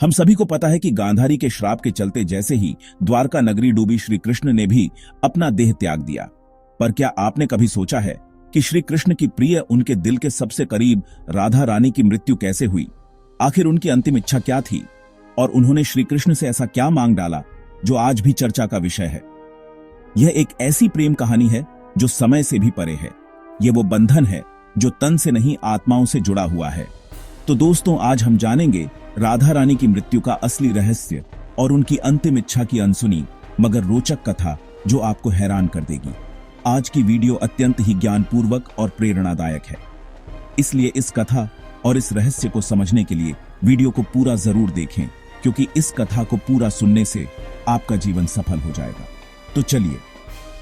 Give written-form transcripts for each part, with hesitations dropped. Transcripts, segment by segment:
हम सभी को पता है कि गांधारी के श्राप के चलते जैसे ही द्वारका नगरी डूबी, श्री कृष्ण ने भी अपना देह त्याग दिया। पर क्या आपने कभी सोचा है कि श्री कृष्ण की प्रिय, उनके दिल के सबसे करीब राधा रानी की मृत्यु कैसे हुई? आखिर उनकी अंतिम इच्छा क्या थी और उन्होंने श्री कृष्ण से ऐसा क्या मांग डाला जो आज भी चर्चा का विषय है? यह एक ऐसी प्रेम कहानी है जो समय से भी परे है। यह वो बंधन है जो तन से नहीं, आत्माओं से जुड़ा हुआ है। तो दोस्तों, आज हम जानेंगे राधा रानी की मृत्यु का असली रहस्य और उनकी अंतिम इच्छा की अनसुनी मगर रोचक कथा जो आपको हैरान कर देगी। आज की वीडियो अत्यंत ही ज्ञानपूर्वक और प्रेरणादायक है, इसलिए इस कथा और इस रहस्य को समझने के लिए वीडियो को पूरा जरूर देखें, क्योंकि इस कथा को पूरा सुनने से आपका जीवन सफल हो जाएगा। तो चलिए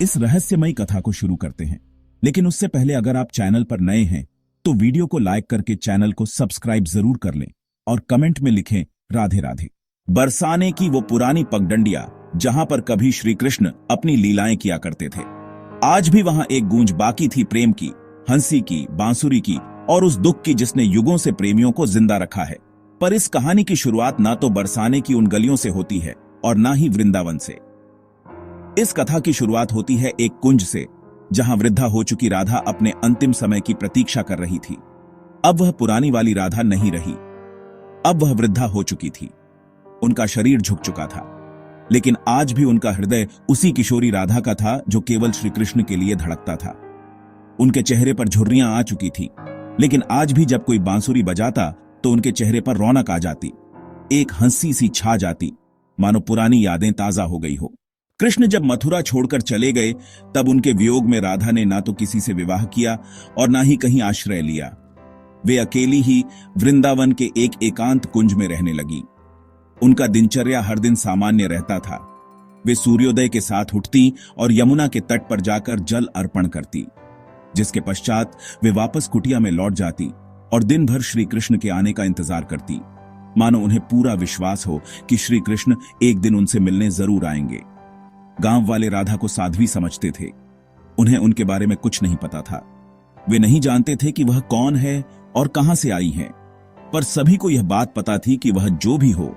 इस रहस्यमयी कथा को शुरू करते हैं। लेकिन उससे पहले अगर आप चैनल पर नए हैं तो वीडियो को लाइक करके चैनल को सब्सक्राइब जरूर कर लें और कमेंट में लिखें राधे राधे। बरसाने की वो पुरानी पगडंडिया जहां पर कभी श्री कृष्ण अपनी लीलाएं किया करते थे, आज भी वहां एक गूंज बाकी थी, प्रेम की, हंसी की, बांसुरी की और उस दुख की जिसने युगों से प्रेमियों को जिंदा रखा है। पर इस कहानी की शुरुआत ना तो बरसाने की उन गलियों से होती है और ना ही वृंदावन से। इस कथा की शुरुआत होती है एक कुंज से, जहां वृद्धा हो चुकी राधा अपने अंतिम समय की प्रतीक्षा कर रही थी। अब वह पुरानी वाली राधा नहीं रही, अब वह वृद्धा हो चुकी थी। उनका शरीर झुक चुका था, लेकिन आज भी उनका हृदय उसी किशोरी राधा का था जो केवल श्री कृष्ण के लिए धड़कता था। उनके चेहरे पर झुर्रियां आ चुकी थी, लेकिन आज भी जब कोई बांसुरी बजाता तो उनके चेहरे पर रौनक आ जाती, एक हंसी सी छा जाती, मानो पुरानी यादें ताजा हो गई हो। कृष्ण जब मथुरा छोड़कर चले गए तब उनके वियोग में राधा ने ना तो किसी से विवाह किया और ना ही कहीं आश्रय लिया। वे अकेली ही वृंदावन के एक एकांत कुंज में रहने लगी। उनका दिनचर्या हर दिन सामान्य रहता था। वे सूर्योदय के साथ उठती और यमुना के तट पर जाकर जल अर्पण करती, जिसके पश्चात वे वापस कुटिया में लौट जाती और दिन भर श्री कृष्ण के आने का इंतजार करती, मानो उन्हें पूरा विश्वास हो कि श्री कृष्ण एक दिन उनसे मिलने जरूर आएंगे। गांव वाले राधा को साध्वी समझते थे। उन्हें उनके बारे में कुछ नहीं पता था। वे नहीं जानते थे कि वह कौन है और कहां से आई है, पर सभी को यह बात पता थी कि वह जो भी हो,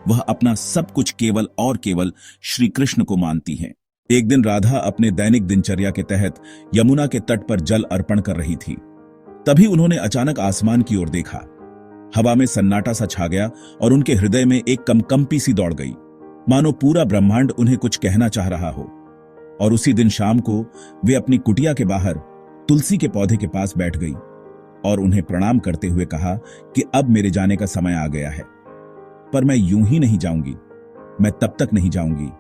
वह अपना सब कुछ केवल और केवल श्री कृष्ण को मानती है। एक दिन राधा अपने दैनिक दिनचर्या के तहत यमुना के तट पर जल अर्पण कर रही थी। तभी उन्होंने अचानक आसमान की ओर देखा। हवा में सन्नाटा सा छा गया और उनके हृदय में एक कंपी सी दौड़ गई, मानो पूरा ब्रह्मांड उन्हें कुछ कहना चाह रहा हो। और उसी दिन शाम को वे अपनी कुटिया के बाहर तुलसी के पौधे के पास बैठ गई और उन्हें प्रणाम करते हुए कहा कि अब मेरे जाने का समय आ गया है, पर मैं यूं ही नहीं जाऊंगी। मैं तब तक नहीं जाऊंगी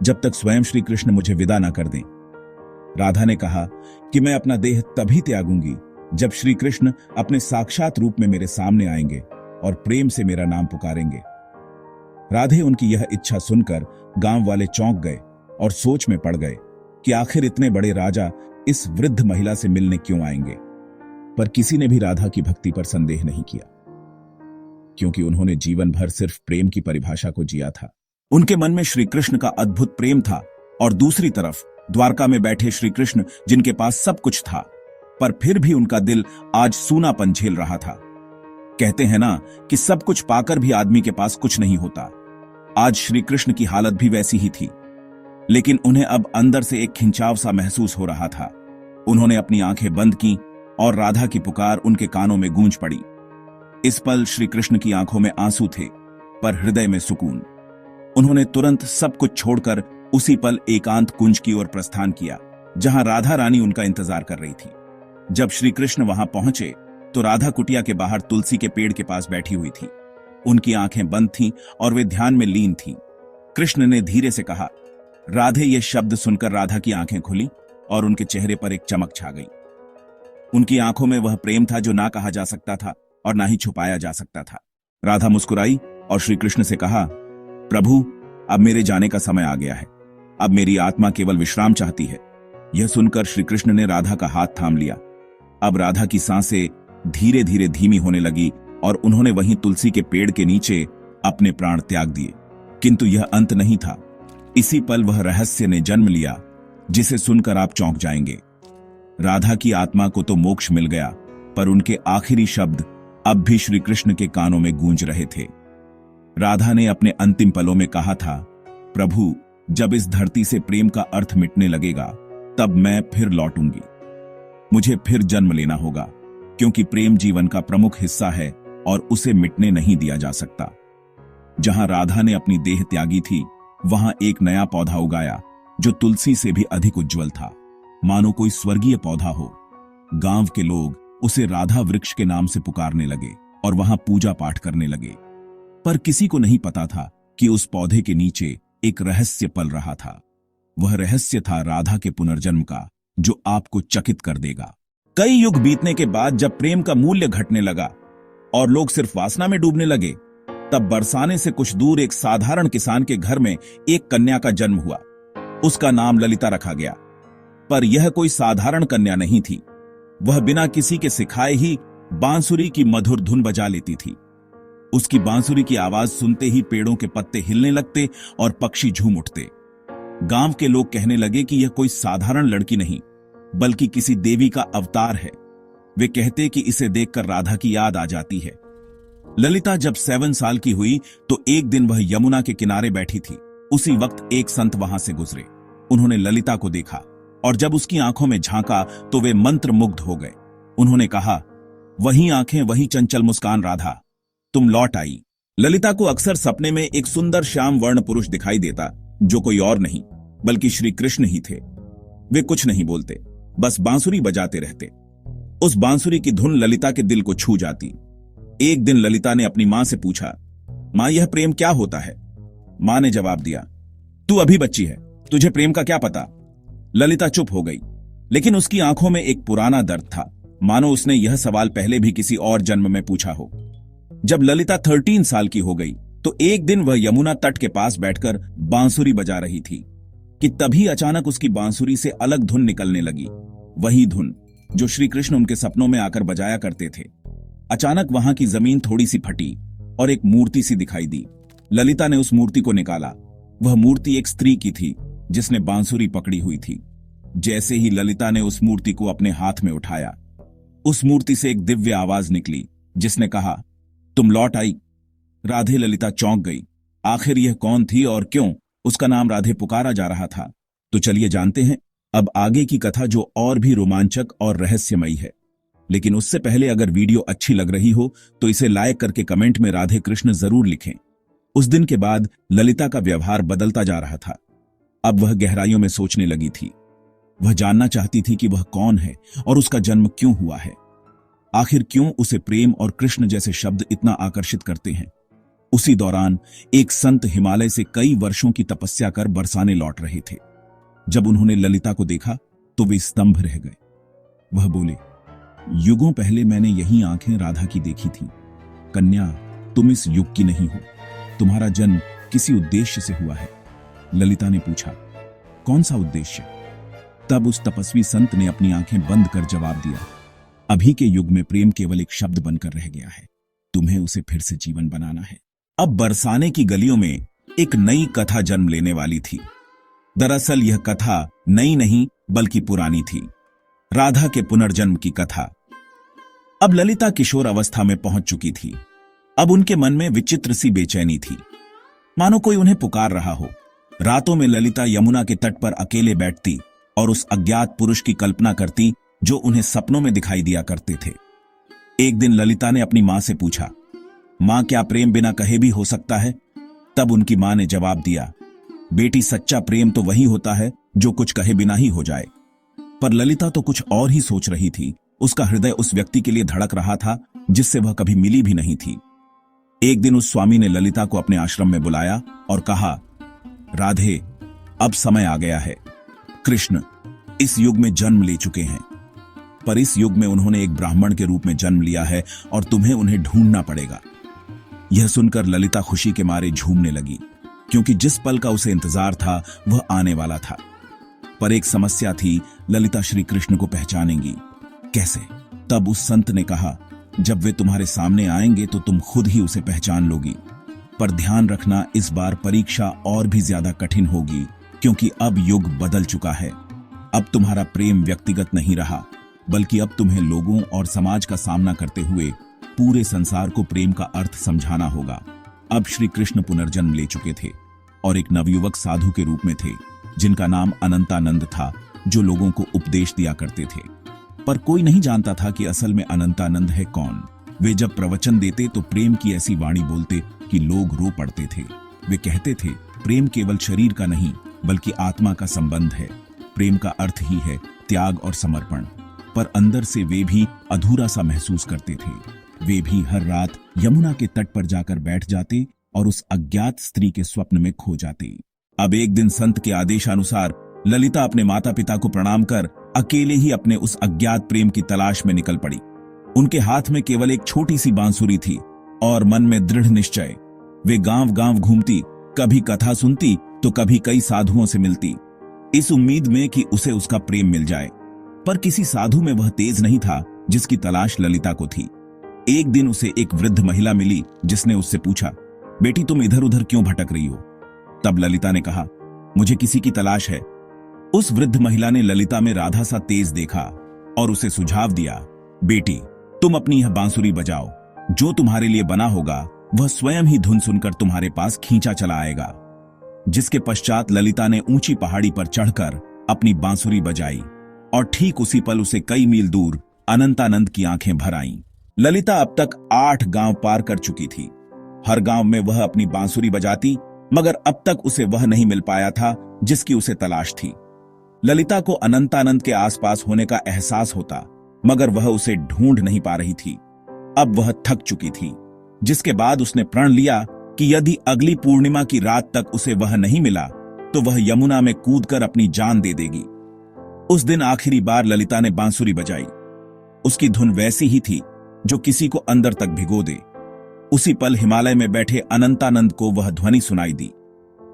जब तक स्वयं श्री कृष्ण मुझे विदा ना कर दें। राधा ने कहा कि मैं अपना देह तभी त्यागूंगी जब श्री कृष्ण अपने साक्षात रूप में मेरे सामने आएंगे और प्रेम से मेरा नाम पुकारेंगे। राधे उनकी यह इच्छा सुनकर गांव वाले चौंक गए और सोच में पड़ गए कि आखिर इतने बड़े राजा इस वृद्ध महिला से मिलने क्यों आएंगे। पर किसी ने भी राधा की भक्ति पर संदेह नहीं किया, क्योंकि उन्होंने जीवन भर सिर्फ प्रेम की परिभाषा को जिया था। उनके मन में श्री कृष्ण का अद्भुत प्रेम था और दूसरी तरफ द्वारका में बैठे श्री कृष्ण, जिनके पास सब कुछ था, पर फिर भी उनका दिल आज सूनापन झेल रहा था। कहते हैं ना कि सब कुछ पाकर भी आदमी के पास कुछ नहीं होता। आज श्री कृष्ण की हालत भी वैसी ही थी, लेकिन उन्हें अब अंदर से एक खिंचाव सा महसूस हो रहा था। उन्होंने अपनी आंखें बंद की और राधा की पुकार उनके कानों में गूंज पड़ी। इस पल श्री कृष्ण की आंखों में आंसू थे, पर हृदय में सुकून। उन्होंने तुरंत सब कुछ छोड़कर उसी पल एकांत कुंज की ओर प्रस्थान किया, जहां राधा रानी उनका इंतजार कर रही थी। जब श्री कृष्ण वहां पहुंचे तो राधा कुटिया के बाहर तुलसी के पेड़ के पास बैठी हुई थी। उनकी आंखें बंद थीं और वे ध्यान में लीन थीं। कृष्ण ने धीरे से कहा, राधे। ये शब्द सुनकर राधा की आंखें खुली और उनके चेहरे पर एक चमक छा गई। उनकी आंखों में वह प्रेम था जो ना कहा जा सकता था और ना ही छुपाया जा सकता था। राधा मुस्कुराई और श्री कृष्ण से कहा, प्रभु, अब मेरे जाने का समय आ गया है। अब मेरी आत्मा केवल विश्राम चाहती है। यह सुनकर श्री कृष्ण ने राधा का हाथ थाम लिया। अब राधा की सांसें धीरे धीरे धीमी होने लगी और उन्होंने वहीं तुलसी के पेड़ के नीचे अपने प्राण त्याग दिए। किंतु यह अंत नहीं था। इसी पल वह रहस्य ने जन्म लिया जिसे सुनकर आप चौंक जाएंगे। राधा की आत्मा को तो मोक्ष मिल गया, पर उनके आखिरी शब्द अब भी श्री कृष्ण के कानों में गूंज रहे थे। राधा ने अपने अंतिम पलों में कहा था, प्रभु, जब इस धरती से प्रेम का अर्थ मिटने लगेगा तब मैं फिर लौटूंगी। मुझे फिर जन्म लेना होगा, क्योंकि प्रेम जीवन का प्रमुख हिस्सा है और उसे मिटने नहीं दिया जा सकता। जहां राधा ने अपनी देह त्यागी थी, वहां एक नया पौधा उगाया जो तुलसी से भी अधिक उज्जवल था, मानो कोई स्वर्गीय पौधा हो। गांव के लोग उसे राधा वृक्ष के नाम से पुकारने लगे और वहां पूजा पाठ करने लगे। पर किसी को नहीं पता था कि उस पौधे के नीचे एक रहस्य पल रहा था। वह रहस्य था राधा के पुनर्जन्म का, जो आपको चकित कर देगा। कई युग बीतने के बाद जब प्रेम का मूल्य घटने लगा और लोग सिर्फ वासना में डूबने लगे, तब बरसाने से कुछ दूर एक साधारण किसान के घर में एक कन्या का जन्म हुआ। उसका नाम ललिता रखा गया। पर यह कोई साधारण कन्या नहीं थी। वह बिना किसी के सिखाए ही बांसुरी की मधुर धुन बजा लेती थी। उसकी बांसुरी की आवाज सुनते ही पेड़ों के पत्ते हिलने लगते और पक्षी झूम उठते। गांव के लोग कहने लगे कि यह कोई साधारण लड़की नहीं, बल्कि किसी देवी का अवतार है। वे कहते कि इसे देखकर राधा की याद आ जाती है। ललिता जब 7 साल की हुई तो एक दिन वह यमुना के किनारे बैठी थी। उसी वक्त एक संत वहां से गुजरे। उन्होंने ललिता को देखा और जब उसकी आंखों में झांका तो वे मंत्रमुग्ध हो गए। उन्होंने कहा, वही आंखें, वही चंचल मुस्कान राधा, तुम लौट आई। ललिता को अक्सर सपने में एक सुंदर श्याम वर्ण पुरुष दिखाई देता, जो कोई और नहीं बल्कि श्री कृष्ण ही थे। वे कुछ नहीं बोलते, बस बांसुरी बजाते रहते। उस बांसुरी की धुन ललिता के दिल को छू जाती। एक दिन ललिता ने अपनी मां से पूछा, मां, यह प्रेम क्या होता है? मां ने जवाब दिया, तू अभी बच्ची है, तुझे प्रेम का क्या पता? ललिता चुप हो गई, लेकिन उसकी आंखों में एक पुराना दर्द था, मानो उसने यह सवाल पहले भी किसी और जन्म में पूछा हो। जब ललिता 13 साल की हो गई तो एक दिन वह यमुना तट के पास बैठकर बांसुरी बजा रही थी कि तभी अचानक उसकी बांसुरी से अलग धुन निकलने लगी। वही धुन जो श्री कृष्ण उनके सपनों में आकर बजाया करते थे। अचानक वहां की जमीन थोड़ी सी फटी और एक मूर्ति सी दिखाई दी। ललिता ने उस मूर्ति को निकाला। वह मूर्ति एक स्त्री की थी जिसने बांसुरी पकड़ी हुई थी। जैसे ही ललिता ने उस मूर्ति को अपने हाथ में उठाया, उस मूर्ति से एक दिव्य आवाज निकली जिसने कहा, तुम लौट आई। राधे ललिता चौंक गई। आखिर यह कौन थी और क्यों उसका नाम राधे पुकारा जा रहा था? तो चलिए जानते हैं अब आगे की कथा, जो और भी रोमांचक और रहस्यमयी है। लेकिन उससे पहले अगर वीडियो अच्छी लग रही हो तो इसे लाइक करके कमेंट में राधे कृष्ण जरूर लिखें। उस दिन के बाद ललिता का व्यवहार बदलता जा रहा था। अब वह गहराइयों में सोचने लगी थी। वह जानना चाहती थी कि वह कौन है और उसका जन्म क्यों हुआ है। आखिर क्यों उसे प्रेम और कृष्ण जैसे शब्द इतना आकर्षित करते हैं। उसी दौरान एक संत हिमालय से कई वर्षों की तपस्या कर बरसाने लौट रहे थे। जब उन्होंने ललिता को देखा तो वे स्तंभ रह गए। वह बोले, युगों पहले मैंने यही आंखें राधा की देखी थी। कन्या, तुम इस युग की नहीं हो, तुम्हारा जन्म किसी उद्देश्य से हुआ है। ललिता ने पूछा, कौन सा उद्देश्य? तब उस तपस्वी संत ने अपनी आंखें बंद कर जवाब दिया, अभी के युग में प्रेम केवल एक शब्द बनकर रह गया है, तुम्हें उसे फिर से जीवन बनाना है। अब बरसाने की गलियों में एक नई कथा जन्म लेने वाली थी। दरअसल यह कथा नई नहीं बल्कि पुरानी थी, राधा के पुनर्जन्म की कथा। अब ललिता किशोर अवस्था में पहुंच चुकी थी। अब उनके मन में विचित्र सी बेचैनी थी, मानो कोई उन्हें पुकार रहा हो। रातों में ललिता यमुना के तट पर अकेले बैठती और उस अज्ञात पुरुष की कल्पना करती जो उन्हें सपनों में दिखाई दिया करते थे। एक दिन ललिता ने अपनी मां से पूछा, मां, क्या प्रेम बिना कहे भी हो सकता है? तब उनकी मां ने जवाब दिया, बेटी, सच्चा प्रेम तो वही होता है जो कुछ कहे बिना ही हो जाए। पर ललिता तो कुछ और ही सोच रही थी। उसका हृदय उस व्यक्ति के लिए धड़क रहा था जिससे वह कभी मिली भी नहीं थी। एक दिन उस स्वामी ने ललिता को अपने आश्रम में बुलाया और कहा, राधे, अब समय आ गया है। कृष्ण इस युग में जन्म ले चुके हैं, पर इस युग में उन्होंने एक ब्राह्मण के रूप में जन्म लिया है और तुम्हें उन्हें ढूंढना पड़ेगा। यह सुनकर ललिता खुशी के मारे झूमने लगी, क्योंकि जिस पल का उसे इंतजार था वह आने वाला था। पर एक समस्या थी, ललिता श्री कृष्ण को पहचानेंगी कैसे? तब उस संत ने कहा, जब वे तुम्हारे सामने आएंगे तो तुम खुद ही उसे पहचान लोगी। पर ध्यान रखना, इस बार परीक्षा और भी ज्यादा कठिन होगी, क्योंकि अब युग बदल चुका है। अब तुम्हारा प्रेम व्यक्तिगत नहीं रहा, बल्कि अब तुम्हें लोगों और समाज का सामना करते हुए पूरे संसार को प्रेम का अर्थ समझाना होगा। अब श्री कृष्ण पुनर्जन्म ले चुके थे और एक नवयुवक साधु के रूप में थे जिनका नाम अनंतानंद था, जो लोगों को उपदेश दिया करते थे। पर कोई नहीं जानता था कि असल में अनंतानंद है कौन। वे जब प्रवचन देते तो प्रेम की ऐसी वाणी बोलते कि लोग रो पड़ते थे। वे कहते थे, प्रेम केवल शरीर का नहीं बल्कि आत्मा का संबंध है। प्रेम का अर्थ ही है त्याग और समर्पण। पर अंदर से वे भी अधूरा सा महसूस करते थे। वे भी हर रात यमुना के तट पर जाकर बैठ जाते और उस अज्ञात स्त्री के स्वप्न में खो जाते। अब एक दिन संत के आदेशानुसार ललिता अपने माता पिता को प्रणाम कर अकेले ही अपने उस अज्ञात प्रेम की तलाश में निकल पड़ी। उनके हाथ में केवल एक छोटी सी बांसुरी थी और मन में दृढ़ निश्चय। वे गांव गांव घूमती, कभी कथा सुनती तो कभी कई साधुओं से मिलती, इस उम्मीद में कि उसे उसका प्रेम मिल जाए। पर किसी साधु में वह तेज नहीं था जिसकी तलाश ललिता को थी। एक दिन उसे एक वृद्ध महिला मिली जिसने उससे पूछा, बेटी तुम इधर उधर क्यों भटक रही हो? तब ललिता ने कहा, मुझे किसी की तलाश है। उस वृद्ध महिला ने ललिता में राधा सा तेज देखा और उसे सुझाव दिया, बेटी तुम अपनी यह बांसुरी बजाओ, जो तुम्हारे लिए बना होगा वह स्वयं ही धुन सुनकर तुम्हारे पास खींचा चला आएगा। जिसके पश्चात ललिता ने ऊंची पहाड़ी पर चढ़कर अपनी बांसुरी बजाई और ठीक उसी पल उसे कई मील दूर अनंतानंद की आंखें भर आईं। ललिता अब तक 8 गांव पार कर चुकी थी। हर गांव में वह अपनी बांसुरी बजाती, मगर अब तक उसे वह नहीं मिल पाया था जिसकी उसे तलाश थी। ललिता को अनंतानंद के आसपास होने का एहसास होता, मगर वह उसे ढूंढ नहीं पा रही थी। अब वह थक चुकी थी, जिसके बाद उसने प्रण लिया कि यदि अगली पूर्णिमा की रात तक उसे वह नहीं मिला तो वह यमुना में कूदकर अपनी जान दे देगी। उस दिन आखिरी बार ललिता ने बांसुरी बजाई। उसकी धुन वैसी ही थी जो किसी को अंदर तक भिगो दे। उसी पल हिमालय में बैठे अनंतानंद को वह ध्वनि सुनाई दी।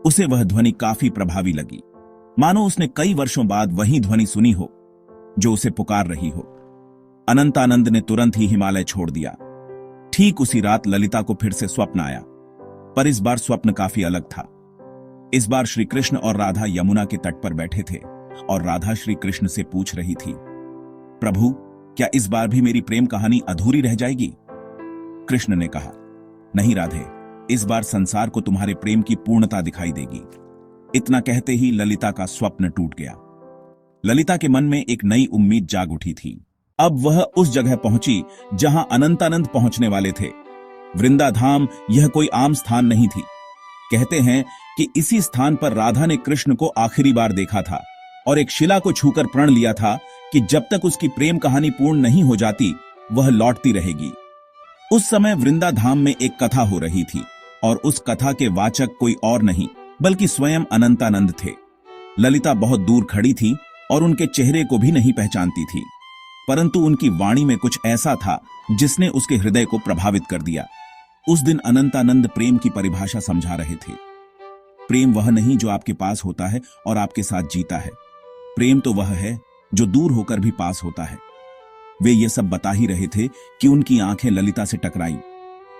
उसे वह ध्वनि काफी प्रभावी लगी, मानो उसने कई वर्षों बाद वही ध्वनि सुनी हो जो उसे पुकार रही हो। अनंतानंद ने तुरंत ही हिमालय छोड़ दिया। ठीक उसी रात ललिता को फिर से स्वप्न आया, पर इस बार स्वप्न काफी अलग था। इस बार श्री कृष्ण और राधा यमुना के तट पर बैठे थे और राधा श्री कृष्ण से पूछ रही थी, प्रभु क्या इस बार भी मेरी प्रेम कहानी अधूरी रह जाएगी? कृष्ण ने कहा, नहीं राधे, इस बार संसार को तुम्हारे प्रेम की पूर्णता दिखाई देगी। इतना कहते ही ललिता का स्वप्न टूट गया। ललिता के मन में एक नई उम्मीद जाग उठी थी। अब वह उस जगह पहुंची जहां अनंतानंद पहुंचने वाले थे। वृंदाधाम यह कोई आम स्थान नहीं थी। कहते हैं कि इसी स्थान पर राधा ने कृष्ण को आखिरी बार देखा था और एक शिला को छूकर प्रण लिया था कि जब तक उसकी प्रेम कहानी पूर्ण नहीं हो जाती वह लौटती रहेगी। उस समय वृंदाधाम में एक कथा हो रही थी और उस कथा के वाचक कोई और नहीं बल्कि स्वयं अनंतानंद थे। ललिता बहुत दूर खड़ी थी और उनके चेहरे को भी नहीं पहचानती थी, परंतु उनकी वाणी में कुछ ऐसा था जिसने उसके हृदय को प्रभावित कर दिया। उस दिन अनंतानंद प्रेम की परिभाषा समझा रहे थे। प्रेम वह नहीं जो आपके पास होता है और आपके साथ जीता है। प्रेम तो वह है जो दूर होकर भी पास होता है। वे ये सब बता ही रहे थे कि उनकी आंखें ललिता से टकराईं।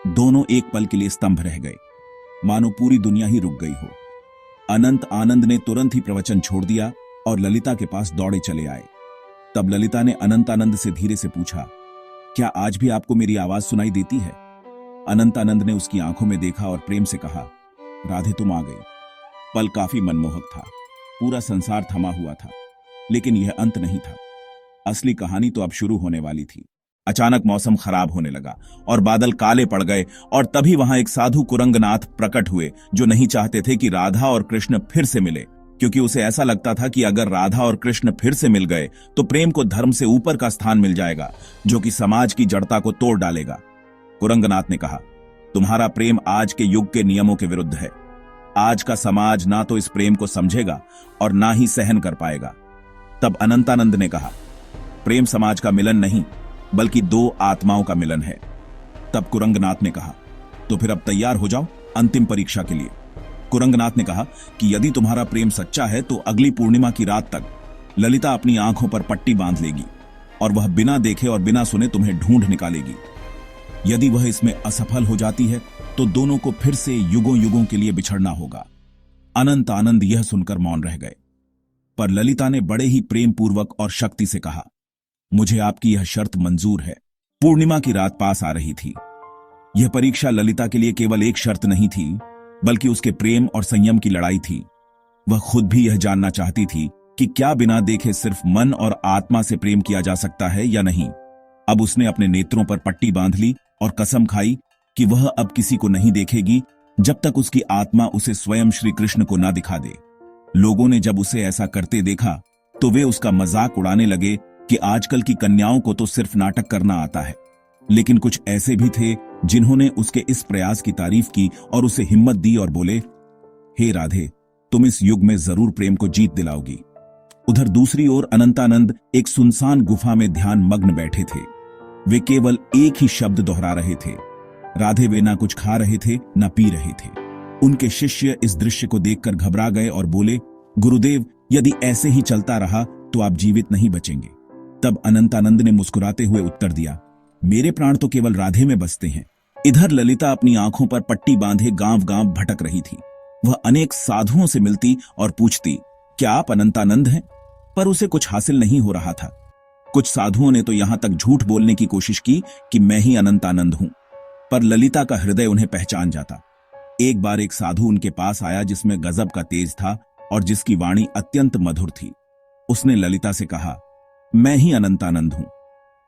दोनों एक पल के लिए स्तंभ रह गए, मानो पूरी दुनिया ही रुक गई हो। अनंत आनंद ने तुरंत ही प्रवचन छोड़ दिया और ललिता के पास दौड़े चले आए। तब ललिता ने अनंतानंद से धीरे से पूछा, क्या आज भी आपको मेरी आवाज सुनाई देती है? अनंतानंद ने उसकी आंखों में देखा और प्रेम से कहा, राधे तुम आ गई। पल काफी मनमोहक था। पूरा संसार थमा हुआ था, लेकिन यह अंत नहीं था। असली कहानी तो अब शुरू होने वाली थी। अचानक मौसम खराब होने लगा और बादल काले पड़ गए और तभी वहां एक साधु कुरंगनाथ प्रकट हुए जो नहीं चाहते थे कि राधा और कृष्ण फिर से मिले, क्योंकि उसे ऐसा लगता था कि अगर राधा और कृष्ण फिर से मिल गए तो प्रेम को धर्म से ऊपर का स्थान मिल जाएगा जो कि समाज की जड़ता को तोड़ डालेगा। कुरंगनाथ ने कहा, तुम्हारा प्रेम आज के युग के नियमों के विरुद्ध है। आज का समाज ना तो इस प्रेम को समझेगा और ना ही सहन कर पाएगा। तब अनंतानंद ने कहा, प्रेम समाज का मिलन नहीं बल्कि दो आत्माओं का मिलन है। तब कुरंगनाथ ने कहा, तो फिर अब तैयार हो जाओ अंतिम परीक्षा के लिए। कुरंगनाथ ने कहा कि यदि तुम्हारा प्रेम सच्चा है तो अगली पूर्णिमा की रात तक ललिता अपनी आंखों पर पट्टी बांध लेगी और वह बिना देखे और बिना सुने तुम्हें ढूंढ निकालेगी। यदि वह इसमें असफल हो जाती है तो दोनों को फिर से युगों युगों के लिए बिछड़ना होगा। अनंत आनंद यह सुनकर मौन रह गए, पर ललिता ने बड़े ही प्रेम पूर्वक और शक्ति से कहा, मुझे आपकी यह शर्त मंजूर है। पूर्णिमा की रात पास आ रही थी। यह परीक्षा ललिता के लिए केवल एक शर्त नहीं थी, बल्कि उसके प्रेम और संयम की लड़ाई थी। वह खुद भी यह जानना चाहती थी कि क्या बिना देखे सिर्फ मन और आत्मा से प्रेम किया जा सकता है या नहीं। अब उसने अपने नेत्रों पर पट्टी बांध ली और कसम खाई कि वह अब किसी को नहीं देखेगी जब तक उसकी आत्मा उसे स्वयं श्री कृष्ण को ना दिखा दे। लोगों ने जब उसे ऐसा करते देखा तो वे उसका मजाक उड़ाने लगे कि आजकल की कन्याओं को तो सिर्फ नाटक करना आता है। लेकिन कुछ ऐसे भी थे जिन्होंने उसके इस प्रयास की तारीफ की और उसे हिम्मत दी और बोले, हे राधे, तुम इस युग में जरूर प्रेम को जीत दिलाओगी। उधर दूसरी ओर अनंतानंद एक सुनसान गुफा में ध्यान मग्न बैठे थे। वे केवल एक ही शब्द दोहरा रहे थे। राधे वे ना कुछ खा रहे थे ना पी रहे थे। उनके शिष्य इस दृश्य को देखकर घबरा गए और बोले, गुरुदेव, यदि ऐसे ही चलता रहा तो आप जीवित नहीं बचेंगे। तब अनंतानंद ने मुस्कुराते हुए उत्तर दिया, मेरे प्राण तो केवल राधे में बसते हैं। इधर ललिता अपनी आंखों पर पट्टी बांधे गांव-गांव भटक रही थी। वह अनेक साधुओं से मिलती और पूछती, क्या आप अनंतानंद हैं? पर उसे कुछ हासिल नहीं हो रहा था। कुछ साधुओं ने तो यहां तक झूठ बोलने की कोशिश की कि मैं ही अनंतानंद हूं, पर ललिता का हृदय उन्हें पहचान जाता। एक बार एक साधु उनके पास आया जिसमें गजब का तेज था और जिसकी वाणी अत्यंत मधुर थी। उसने ललिता से कहा, मैं ही अनंतानंद हूं।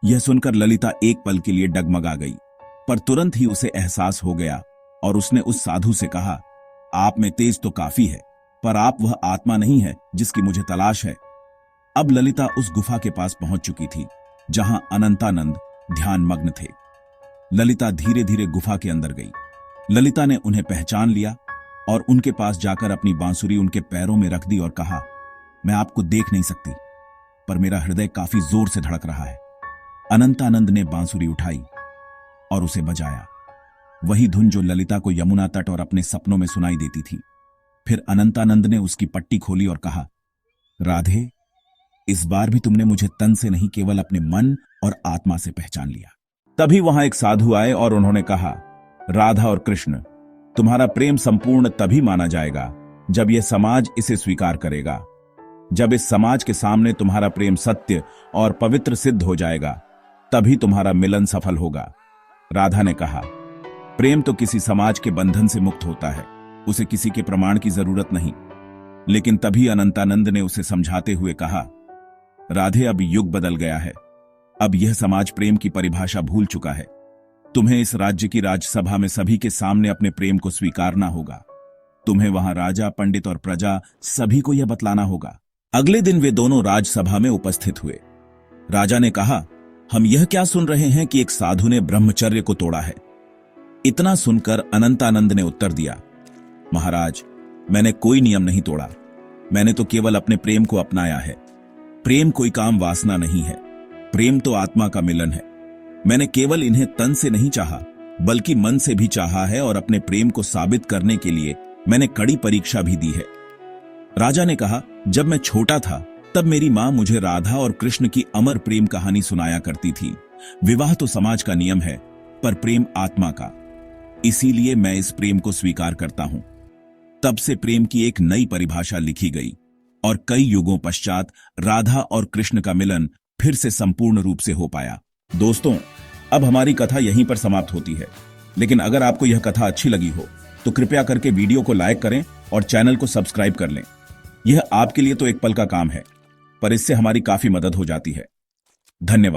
यह सुनकर ललिता एक पल के लिए डगमगा गई, पर तुरंत ही उसे एहसास हो गया और उसने उस साधु से कहा, आप में तेज तो काफी है, पर आप वह आत्मा नहीं है जिसकी मुझे तलाश है। अब ललिता उस गुफा के पास पहुंच चुकी थी जहां अनंतानंद ध्यान मग्न थे। ललिता धीरे धीरे गुफा के अंदर गई। ललिता ने उन्हें पहचान लिया और उनके पास जाकर अपनी बांसुरी उनके पैरों में रख दी और कहा, मैं आपको देख नहीं सकती, पर मेरा हृदय काफी जोर से धड़क रहा है। अनंतानंद ने बांसुरी उठाई और उसे बजाया, वही धुन जो ललिता को यमुना तट और अपने सपनों में सुनाई देती थी। फिर अनंतानंद ने उसकी पट्टी खोली और कहा, राधे, इस बार भी तुमने मुझे तन से नहीं केवल अपने मन और आत्मा से पहचान लिया। तभी वहां एक साधु आए और उन्होंने कहा, राधा और कृष्ण, तुम्हारा प्रेम संपूर्ण तभी माना जाएगा जब यह समाज इसे स्वीकार करेगा। जब इस समाज के सामने तुम्हारा प्रेम सत्य और पवित्र सिद्ध हो जाएगा, तभी तुम्हारा मिलन सफल होगा। राधा ने कहा, प्रेम तो किसी समाज के बंधन से मुक्त होता है, उसे किसी के प्रमाण की जरूरत नहीं। लेकिन तभी अनंतानंद ने उसे समझाते हुए कहा, राधे, अब युग बदल गया है। अब यह समाज प्रेम की परिभाषा भूल चुका है। तुम्हें इस राज्य की राजसभा में सभी के सामने अपने प्रेम को स्वीकारना होगा। तुम्हें वहां राजा, पंडित और प्रजा सभी को यह बतलाना होगा। अगले दिन वे दोनों राजसभा में उपस्थित हुए। राजा ने कहा, हम यह क्या सुन रहे हैं कि एक साधु ने ब्रह्मचर्य को तोड़ा है। इतना सुनकर अनंतानंद ने उत्तर दिया, महाराज, मैंने कोई नियम नहीं तोड़ा, मैंने तो केवल अपने प्रेम को अपनाया है। प्रेम कोई काम वासना नहीं है, प्रेम तो आत्मा का मिलन है। मैंने केवल इन्हें तन से नहीं चाहा, बल्कि मन से भी चाहा है और अपने प्रेम को साबित करने के लिए मैंने कड़ी परीक्षा भी दी है। राजा ने कहा, जब मैं छोटा था तब मेरी मां मुझे राधा और कृष्ण की अमर प्रेम कहानी सुनाया करती थी। विवाह तो समाज का नियम है, पर प्रेम आत्मा का, इसीलिए मैं इस प्रेम को स्वीकार करता हूं। तब से प्रेम की एक नई परिभाषा लिखी गई और कई युगों पश्चात राधा और कृष्ण का मिलन फिर से संपूर्ण रूप से हो पाया। दोस्तों, अब हमारी कथा यहीं पर समाप्त होती है, लेकिन अगर आपको यह कथा अच्छी लगी हो तो कृपया करके वीडियो को लाइक करें और चैनल को सब्सक्राइब कर लें। यह आपके लिए तो एक पल का काम है, पर इससे हमारी काफी मदद हो जाती है। धन्यवाद।